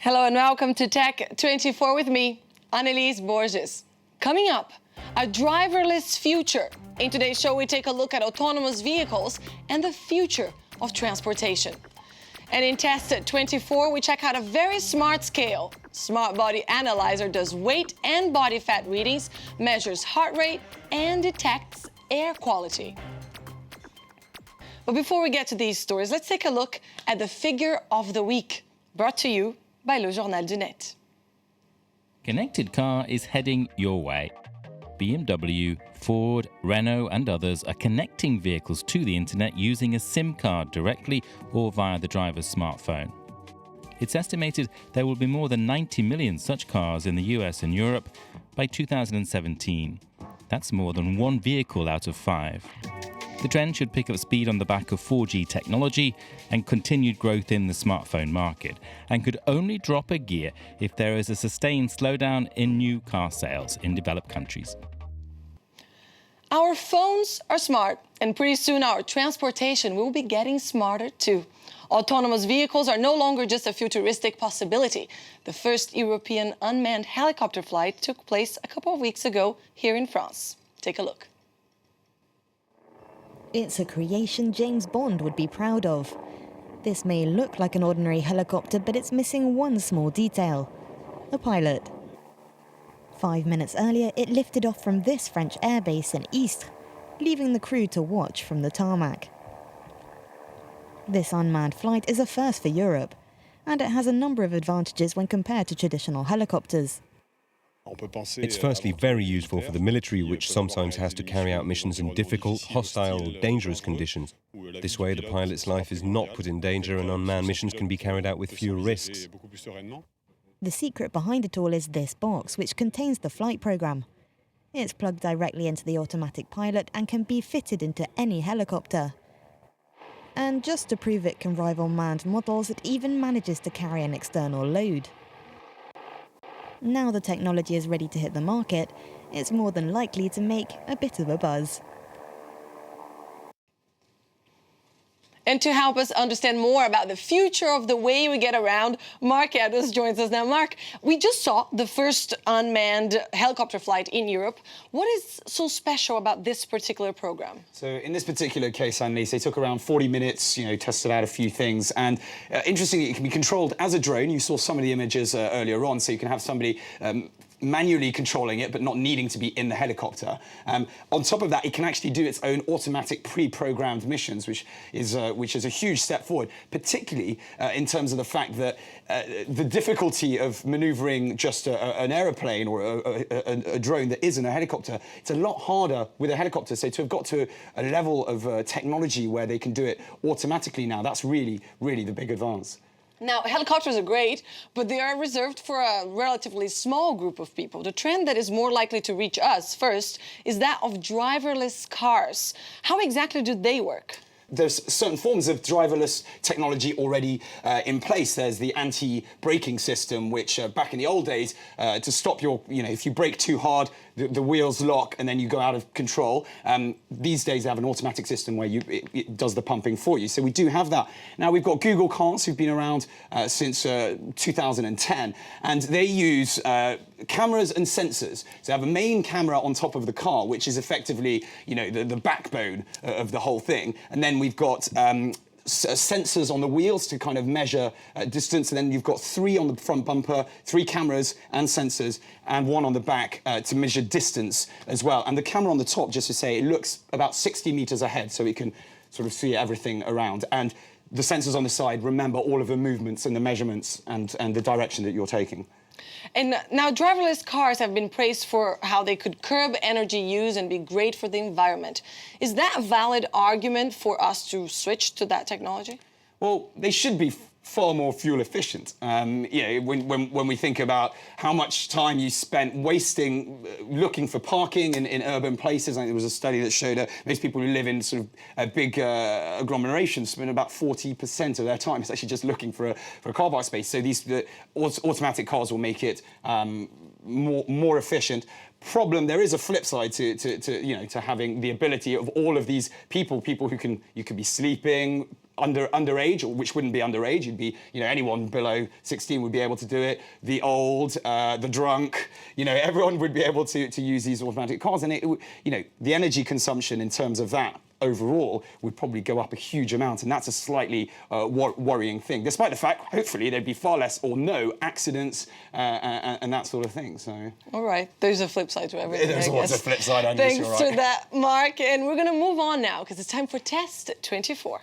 Hello and welcome to Tech 24 with me, Anelise Borges. Coming up, a driverless future. In today's show, we take a look at autonomous vehicles and the future of transportation. And in Test 24, we check out a very smart scale. Smart Body Analyzer does weight and body fat readings, measures heart rate, and detects air quality. But before we get to these stories, let's take a look at the figure of the week, brought to you by Le Journal du Net. Connected car is heading your way. BMW, Ford, Renault and others are connecting vehicles to the internet using a SIM card directly or via the driver's smartphone. It's estimated there will be more than 90 million such cars in the US and Europe by 2017. That's more than one vehicle out of 5. The trend should pick up speed on the back of 4G technology and continued growth in the smartphone market, and could only drop a gear if there is a sustained slowdown in new car sales in developed countries. Our phones are smart, and pretty soon our transportation will be getting smarter too. Autonomous vehicles are no longer just a futuristic possibility. The first European unmanned helicopter flight took place a couple of weeks ago here in France. Take a look. It's a creation James Bond would be proud of. This may look like an ordinary helicopter, but it's missing one small detail: a pilot. 5 minutes earlier, it lifted off from this French airbase in Istres, leaving the crew to watch from the tarmac. This unmanned flight is a first for Europe, and it has a number of advantages when compared to traditional helicopters. It's firstly very useful for the military, which sometimes has to carry out missions in difficult, hostile or dangerous conditions. This way the pilot's life is not put in danger and unmanned missions can be carried out with fewer risks. The secret behind it all is this box, which contains the flight program. It's plugged directly into the automatic pilot and can be fitted into any helicopter. And just to prove it can rival manned models, it even manages to carry an external load. Now the technology is ready to hit the market, it's more than likely to make a bit of a buzz. And to help us understand more about the future of the way we get around, Marc joins us now. Marc, we just saw the first unmanned helicopter flight in Europe. What is so special about this particular program? So in this particular case, Anelise, they took around 40 minutes, tested out a few things. And interestingly, it can be controlled as a drone. You saw some of the images earlier on, so you can have somebody manually controlling it, but not needing to be in the helicopter. On top of that, it can actually do its own automatic pre-programmed missions, which is a huge step forward, particularly in terms of the fact that the difficulty of manoeuvring just an aeroplane or a drone that isn't a helicopter, it's a lot harder with a helicopter. So to have got to a level of technology where they can do it automatically now, that's really, really the big advance. Now, helicopters are great, but they are reserved for a relatively small group of people. The trend that is more likely to reach us first is that of driverless cars. How exactly do they work? There's certain forms of driverless technology already in place. There's the anti-braking system, which back in the old days, to stop your, if you brake too hard, the wheels lock and then you go out of control. These days they have an automatic system where it does the pumping for you. So we do have that. Now we've got Google cars who've been around since 2010, and they use cameras and sensors. So they have a main camera on top of the car, which is effectively, the backbone of the whole thing. And then we've got sensors on the wheels to kind of measure distance, and then you've got 3 on the front bumper, 3 cameras and sensors, and 1 on the back to measure distance as well. And the camera on the top, just to say, it looks about 60 meters ahead, so it can sort of see everything around. And the sensors on the side remember all of the movements and the measurements and the direction that you're taking. And now driverless cars have been praised for how they could curb energy use and be great for the environment. Is that a valid argument for us to switch to that technology? Well, they should be far more fuel efficient. When we think about how much time you spent wasting looking for parking in urban places, I think there was a study that showed that most people who live in sort of big agglomerations spend about 40% of their time it's actually just looking for a car park space. So these automatic cars will make it more efficient. There is a flip side to having the ability of all of these people who you could be sleeping, underage, or which wouldn't be underage. You'd be, anyone below 16 would be able to do it. The old, the drunk, everyone would be able to use these automatic cars. And the energy consumption in terms of that overall would probably go up a huge amount, and that's a slightly worrying thing, despite the fact, hopefully, there'd be far less or no accidents and that sort of thing. So, all right, there's a flip side to everything. There's always a flip side, Thanks you're right. to that, Mark, and we're going to move on now because it's time for Test 24.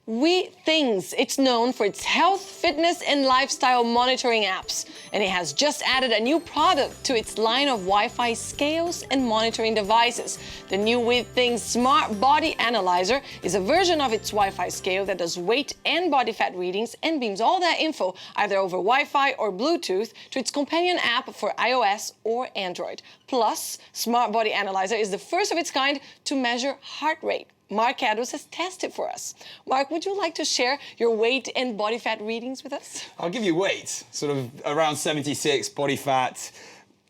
WeThings. It's known for its health, fitness, and lifestyle monitoring apps. And it has just added a new product to its line of Wi-Fi scales and monitoring devices. The new WeThings Smart Body Analyzer is a version of its Wi-Fi scale that does weight and body fat readings and beams all that info either over Wi-Fi or Bluetooth to its companion app for iOS or Android. Plus, Smart Body Analyzer is the first of its kind to measure heart rate. Marc has tested for us. Marc, would you like to share your weight and body fat readings with us? I'll give you weight, sort of around 76. Body fat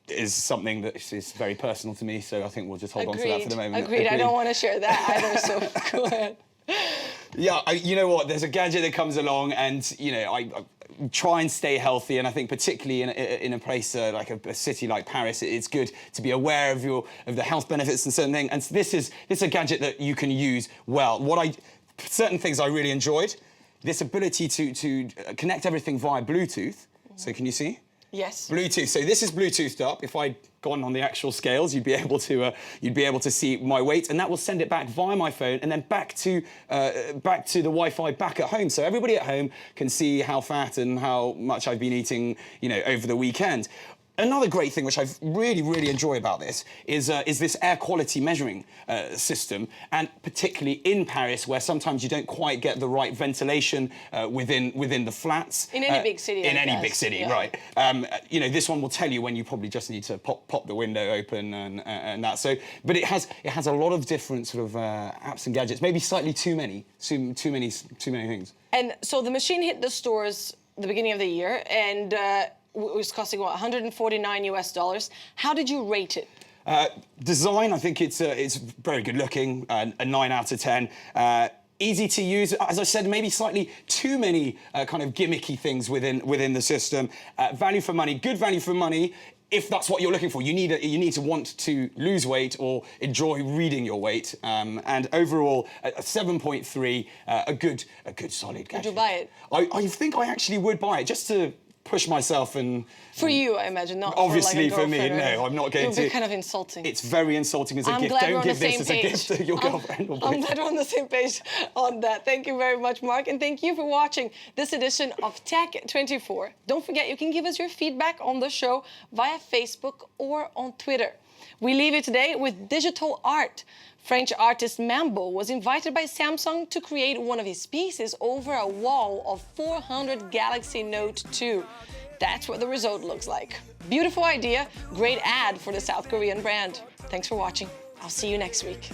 is something that is very personal to me, so I think we'll just hold on to that for the moment. Agreed. I don't want to share that either, so go ahead. Yeah, you know what? There's a gadget that comes along, and I try and stay healthy. And I think particularly in a place like a city like Paris, it's good to be aware of the health benefits and certain things. And this is a gadget that you can use well. Certain things I really enjoyed. This ability to connect everything via Bluetooth. So can you see? Yes. Bluetooth. So this is Bluetoothed up. If I'd gone on the actual scales, you'd be able to see my weight, and that will send it back via my phone and then back to the Wi-Fi back at home. So everybody at home can see how fat and how much I've been eating, over the weekend. Another great thing which I really, really enjoy about this is this air quality measuring system, and particularly in Paris, where sometimes you don't quite get the right ventilation within the flats. In any big city. In any big city, yeah. Right. This one will tell you when you probably just need to pop the window open and that. So, but it has a lot of different sort of apps and gadgets. Maybe slightly too many things. And so the machine hit the stores the beginning of the year, and it was costing what, $149 US. How did you rate it? Design, I think it's very good looking, a 9 out of 10. Easy to use, as I said, maybe slightly too many kind of gimmicky things within the system. Value for money, good value for money. If that's what you're looking for, you need to want to lose weight or enjoy reading your weight. And overall, a 7.3, a good solid gadget. Would you buy it? I think I actually would buy it, just to push myself. And for you, I imagine, not obviously for, like, a for me. No, I'm not going to. It would be kind of insulting. It's very insulting as a gift. Don't give this as a gift to your girlfriend or boyfriend. I'm glad we're on the same page on that. Thank you very much, Marc, and thank you for watching this edition of Tech 24. Don't forget, you can give us your feedback on the show via Facebook or on Twitter. We leave you today with digital art. French artist Mambo was invited by Samsung to create one of his pieces over a wall of 400 Galaxy Note 2. That's what the result looks like. Beautiful idea, great ad for the South Korean brand. Thanks for watching. I'll see you next week.